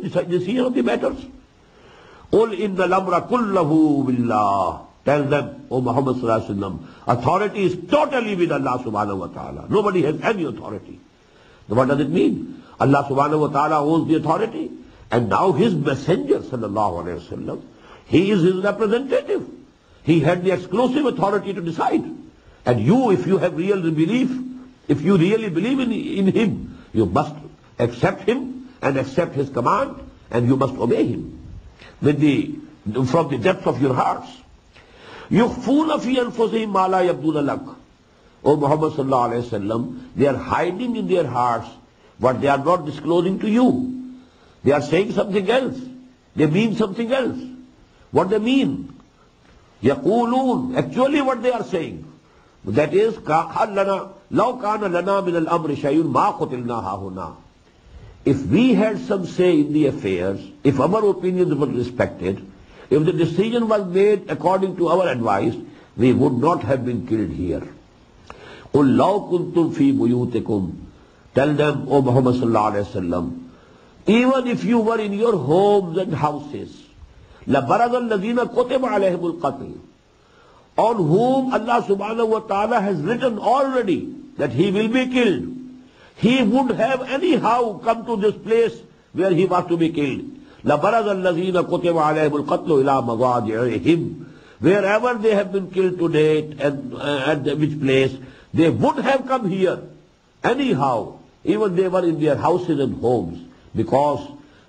decision of the matters. قُلْ إِنَّ الْأَمْرَ كُلَّهُ بِاللَّهِ. Tell them, O Muhammad sallallahu alaihi wasallam, authority is totally with Allah subhanahu wa ta'ala. Nobody has any authority. Now what does it mean? Allah subhanahu wa ta'ala owns the authority, and now his messenger sallallahu alaihi wasallam, he is his representative. He had the exclusive authority to decide. And you, if you have real belief, if you really believe in him, you must accept him and accept his command, and you must obey him from the depths of your hearts. يُخْفُونَ فِي أَنفُسِهِمْ مَا لَا يَبْدُونَ لَكَ. O Muhammad sallallahu alayhi wa sallam, they are hiding in their hearts what they are not disclosing to you. They are saying something else. They mean something else. What they mean? يَقُولُونَ. Actually what they are saying, that is, لَوْ كَانَ لَنَا مِنَ الْأَمْرِ شَيْءٌ مَا قُتِلْنَا هَاهُنَا. If we had some say in the affairs, if our opinions were respected, if the decision was made according to our advice, we would not have been killed here. قُلْ لَوْ كُنْتُمْ فِي بُيُوتِكُمْ. Tell them, O Muhammad sallallahu alayhi wa sallam, even if you were in your homes and houses, لَبَرَزَ الَّذِينَ كُتِبَ عَلَيْهِمُ الْقَتْلِ, on whom Allah subhanahu wa ta'ala has written already that he will be killed, he would have anyhow come to this place where he was to be killed. لَبَرَزَ الَّذِينَ كُتِبَ عَلَيْهِمُ الْقَتْلُ إِلَى مَضَاجِعِهِمْ. Wherever they have been killed to date and at which place, they would have come here anyhow, even they were in their houses and homes, because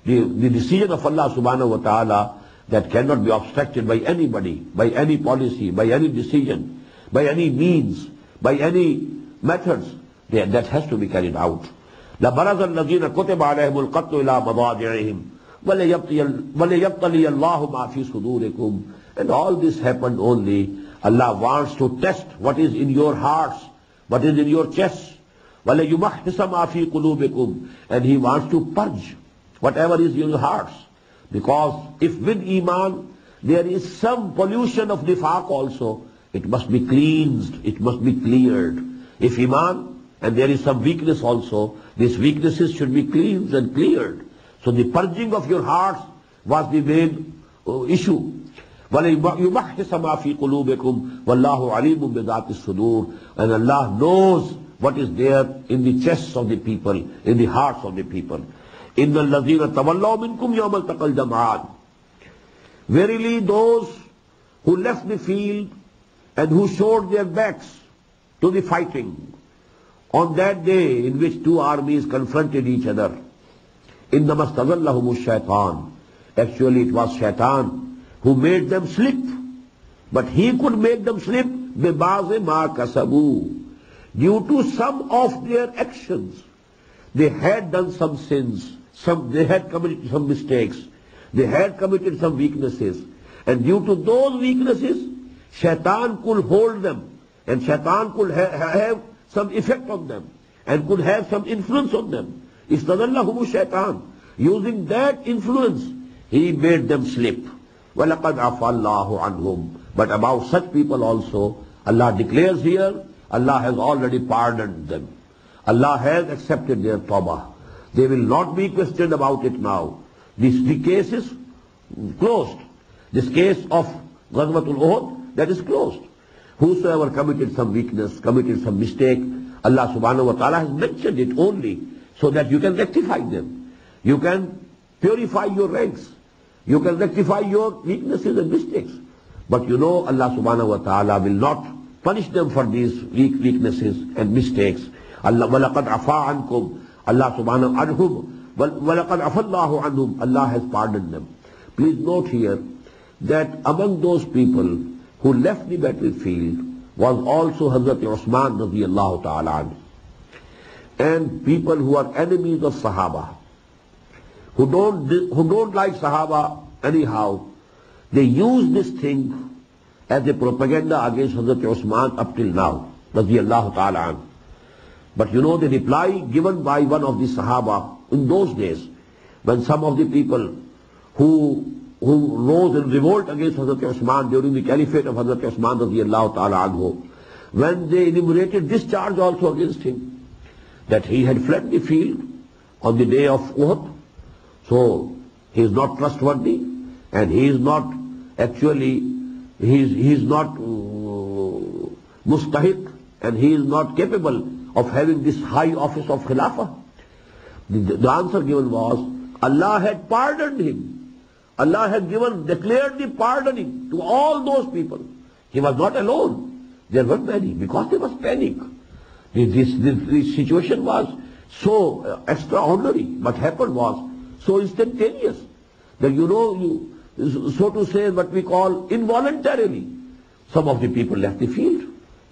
the decision of Allah subhanahu wa ta'ala that cannot be obstructed by anybody, by any policy, by any decision, by any means, by any methods, that has to be carried out. لَبَرَزَ الَّذِينَ كُتِبَ عَلَيْهِمُ الْقَتْلُ إِلَى مَضَاجِعِهِمْ وَلِيَبْتَلِيَ اللَّهُ مَا فِي صُدُورِكُمْ. And all this happened only, Allah wants to test what is in your hearts, what is in your chests. وَلِيُمَحِّصَ مَا فِي قُلُوبِكُمْ. And he wants to purge whatever is in your hearts. Because if with Iman there is some pollution of nifaq also, it must be cleansed, it must be cleared. If Iman and there is some weakness also, these weaknesses should be cleansed and cleared. So the purging of your hearts was the main issue. وَلِيُمَحِّصَ مَا فِي قُلُوبِكُمْ وَاللَّهُ عَلِيمٌ بِذَاتِ الصُّدُورِ. And Allah knows what is there in the chests of the people, in the hearts of the people. إِنَّ الَّذِينَ تَوَلَّوْا مِنْكُمْ يَوْمَ الْتَقَى الْجَمْعَانِ. Verily those who left the field and who showed their backs to the fighting, on that day in which two armies confronted each other, إِنَّمَا اسْتَزَلَّهُمُ الشَّيْطَانِ. Actually it was Shaitan who made them slip. But he could make them slip بِبَعْضِ مَا كَسَبُوا, due to some of their actions. They had done some sins, they had committed some mistakes, they had committed some weaknesses, and due to those weaknesses, Shaitan could hold them, and Shaitan could have some effect on them, and could have some influence on them. Istadallahum Shaitan. Using that influence, he made them slip. وَلَقَدْ عَفَى اللَّهُ عَنْهُمْ. But about such people also, Allah declares here, Allah has already pardoned them. Allah has accepted their tawbah. They will not be questioned about it now. The case is closed. This case of Ghazwatul Uhud, that is closed. Whosoever committed some weakness, committed some mistake, Allah subhanahu wa ta'ala has mentioned it only so that you can rectify them. You can purify your ranks. You can rectify your weaknesses and mistakes. But you know Allah subhanahu wa ta'ala will not punish them for these weaknesses and mistakes. Allah وَلَقَدْ عَفَا عَنْكُمْ. Allah subhanahu wa ta'ala وَلَقَدْ عَفَا اللَّهُ عَنْهُمْ. Allah has pardoned them. Please note here that among those people who left the battlefield was also Hazrat Usman radiyallahu ta'ala anhu. And people who are enemies of Sahaba, who don't like Sahaba anyhow, they use this thing as a propaganda against Hazrat Usman up till now, radiyallahu ta'ala anhu. But you know the reply given by one of the Sahaba in those days, when some of the people who rose in revolt against Hazrat Usman during the caliphate of Hazrat Usman radiyallahu ta'ala anhu, when they enumerated this charge also against him, that he had fled the field on the day of Uhud. So He is not trustworthy, and he is not actually, he is not mustahiq, and he is not capable of having this high office of Khilafah. The answer given was, Allah had pardoned him. Allah had declared the pardoning to all those people. He was not alone. There were many, because there was panic. This situation was so extraordinary. What happened was so instantaneous that so to say, what we call involuntarily, some of the people left the field.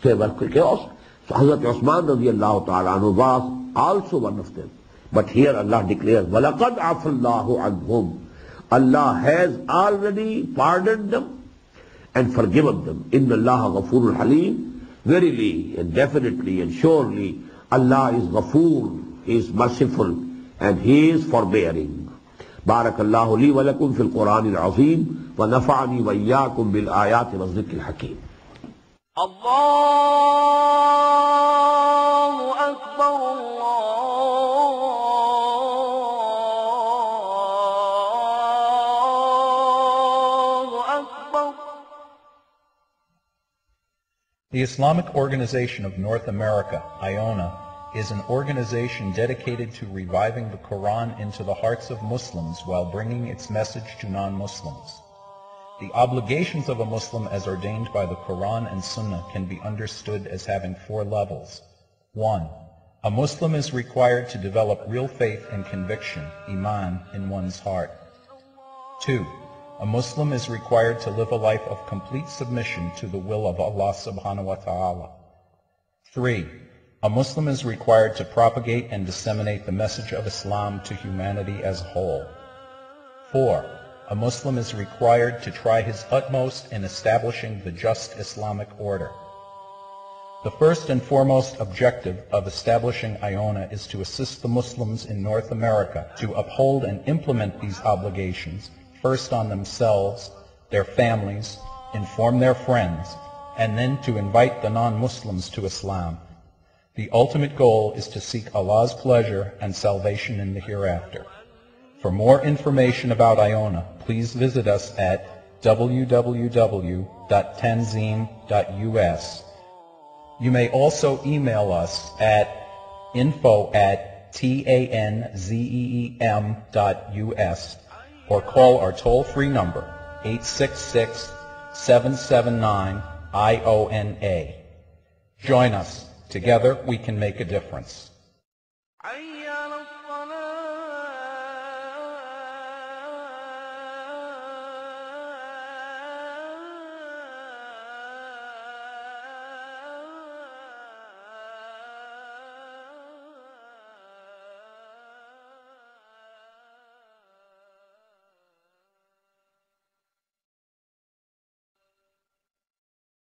So there was chaos. So Hazrat Usman radiallahu ta'ala anhu was also one of them. But here Allah declares, وَلَقَدْ عَفَى اللَّهُ عَنْهُمْ. Allah has already pardoned them and forgiven them. إِنَّ اللَّهَ غَفُورٌ حَلِيمٌ. Verily and definitely and surely Allah is Ghafoor, He is merciful, and He is forbearing. Barakallahu li wa lakum fil Qur'an al-Azim wa nafa'ani wa iyyakum bil ayati wa dhikr al-hakim. Allahu Akbar. The Islamic Organization of North America, IONA, is an organization dedicated to reviving the Qur'an into the hearts of Muslims while bringing its message to non-Muslims. The obligations of a Muslim as ordained by the Qur'an and Sunnah can be understood as having 4 levels. 1. A Muslim is required to develop real faith and conviction, Iman, in one's heart. 2. A Muslim is required to live a life of complete submission to the will of Allah subhanahu wa ta'ala. 3. A Muslim is required to propagate and disseminate the message of Islam to humanity as a whole. 4. A Muslim is required to try his utmost in establishing the just Islamic order. The first and foremost objective of establishing IONA is to assist the Muslims in North America to uphold and implement these obligations, first on themselves, their families, inform their friends, and then to invite the non-Muslims to Islam. The ultimate goal is to seek Allah's pleasure and salvation in the hereafter. For more information about IONA, please visit us at www.tanzim.us. You may also email us at info@tanzeem.us or call our toll-free number 866-779-IONA. Join us. Together we can make a difference.